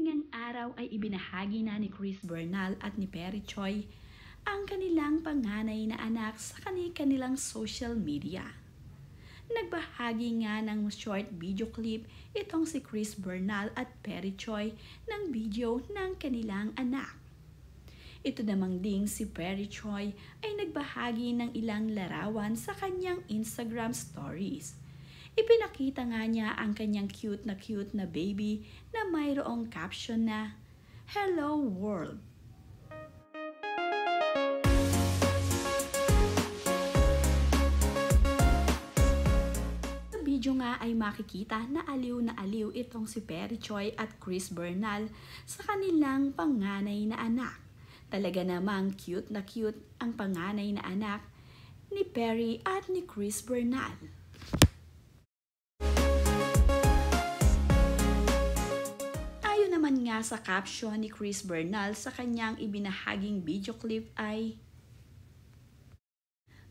ngang araw ay ibinahagi na ni Chris Bernal at ni Perry Choi ang kanilang panganay na anak sa kanilang social media. Nagbahagi nga ng short video clip itong si Chris Bernal at Perry Choi ng video ng kanilang anak. Ito namang ding si Perry Choi ay nagbahagi ng ilang larawan sa kanyang Instagram stories. Ipinakita nga niya ang kanyang cute na baby na mayroong caption na, "Hello World." Sa video nga ay makikita na aliw itong si Perry Choi at Chris Bernal sa kanilang panganay na anak. Talaga namang cute ang panganay na anak ni Perry at ni Chris Bernal. Ayon naman nga sa caption ni Chris Bernal sa kanyang ibinahaging video clip ay,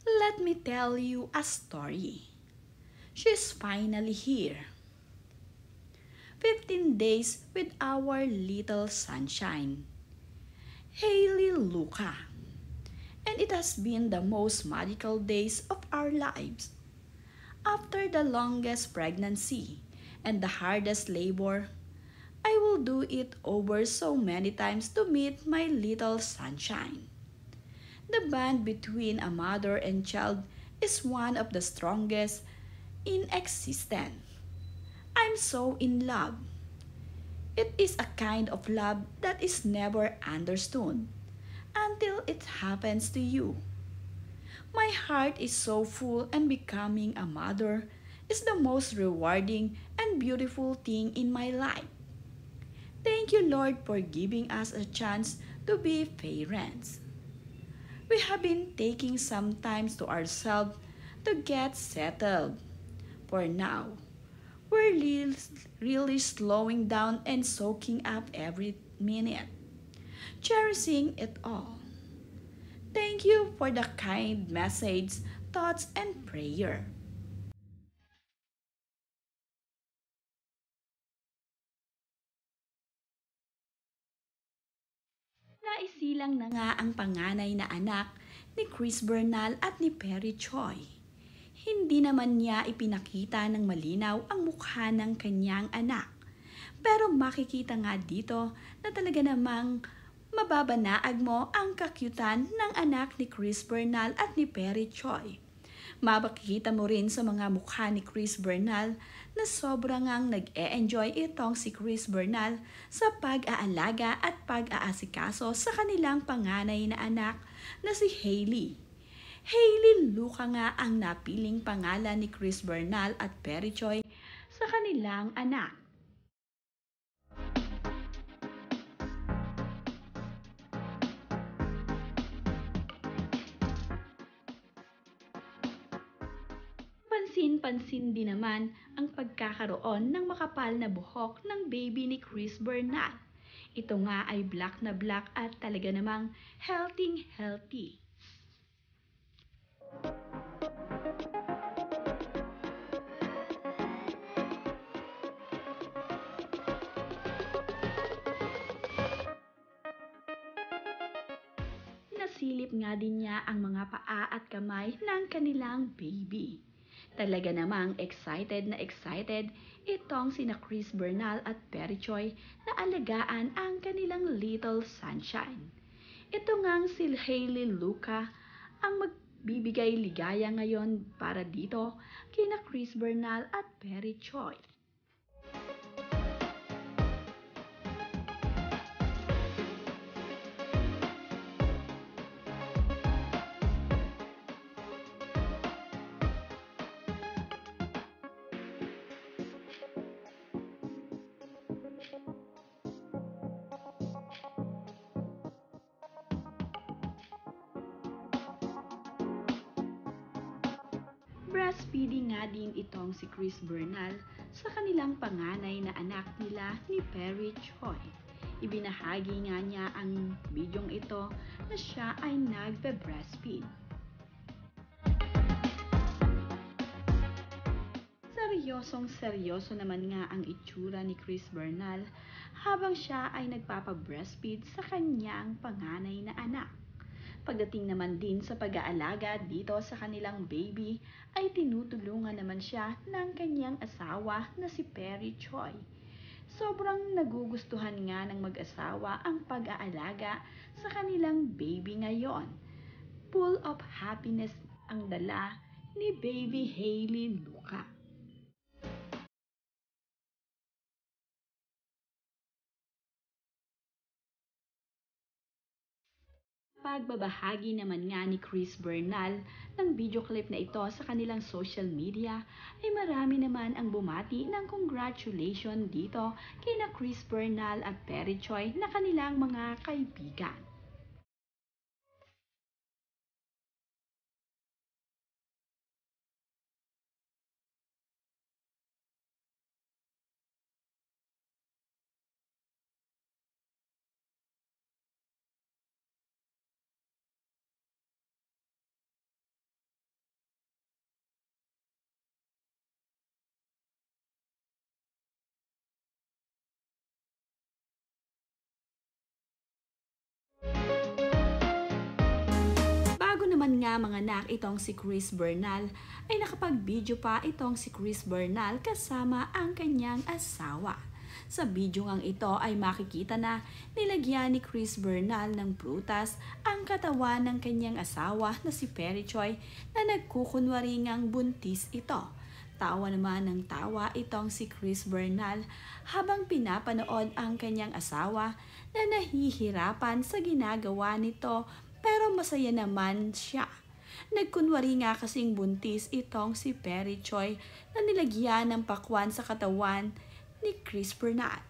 "Let me tell you a story. She's finally here. 15 days with our little sunshine, Hailey Luca. And it has been the most magical days of our lives. After the longest pregnancy and the hardest labor, I will do it over so many times to meet my little sunshine. The bond between a mother and child is one of the strongest in existence. I'm so in love. It is a kind of love that is never understood until it happens to you. My heart is so full, and becoming a mother is the most rewarding and beautiful thing in my life. Thank you, Lord, for giving us a chance to be parents. We have been taking some time to ourselves to get settled. For now, we're really slowing down and soaking up every minute, cherishing it all. Thank you for the kind message, thoughts, and prayer." Naisilang na nga ang panganay na anak ni Chris Bernal at ni Perry Choi. Hindi naman niya ipinakita ng malinaw ang mukha ng kanyang anak. Pero makikita nga dito na talaga namang mababanaag mo ang kakyutan ng anak ni Chris Bernal at ni Perry Choi. Makikita mo rin sa mga mukha ni Chris Bernal na sobrang ngang nag-e-enjoy itong si Chris Bernal sa pag-aalaga at pag-aasikaso sa kanilang panganay na anak na si Hailey. Hailey Luca nga ang napiling pangalan ni Chris Bernal at Perry Choi sa kanilang anak. Pansin-pansin din naman ang pagkakaroon ng makapal na buhok ng baby ni Chris Bernal. Ito nga ay black na black at talaga namang healthy. Nasilip nga din niya ang mga paa at kamay ng kanilang baby. Talaga namang excited itong sina Chris Bernal at Perry Choi na alagaan ang kanilang little sunshine. Ito ngang si Hailey Luca ang magbibigay ligaya ngayon para dito kina Chris Bernal at Perry Choi. Breastfeeding nga din itong si Chris Bernal sa kanilang panganay na anak nila ni Perry Choi. Ibinahagi nga niya ang bidyong ito na siya ay nagbe-breastfeed. Sa Seryosong-seryoso naman nga ang itsura ni Chris Bernal habang siya ay nagpapa-breastfeed sa kanyang panganay na anak. Pagdating naman din sa pag-aalaga dito sa kanilang baby ay tinutulungan naman siya ng kanyang asawa na si Perry Choi. Sobrang nagugustuhan nga ng mag-asawa ang pag-aalaga sa kanilang baby ngayon. Full of happiness ang dala ni baby Hailey Luca. Pagbabahagi naman nga ni Chris Bernal ng video clip na ito sa kanilang social media ay marami naman ang bumati ng congratulations dito kina Chris Bernal at Perry Choi na kanilang mga kaibigan. Bago naman nga manganak itong si Chris Bernal, ay nakapag-video pa itong si Chris Bernal kasama ang kanyang asawa. Sa video ngang ito ay makikita na nilagyan ni Chris Bernal ng prutas ang katawan ng kanyang asawa na si Perry Choi na nagkukunwari ngang buntis ito. Tawa naman ng tawa itong si Chris Bernal habang pinapanood ang kanyang asawa na nahihirapan sa ginagawa nito pero masaya naman siya. Nagkunwari nga kasing buntis itong si Perry Choi na nilagyan ng pakwan sa katawan ni Chris Bernal.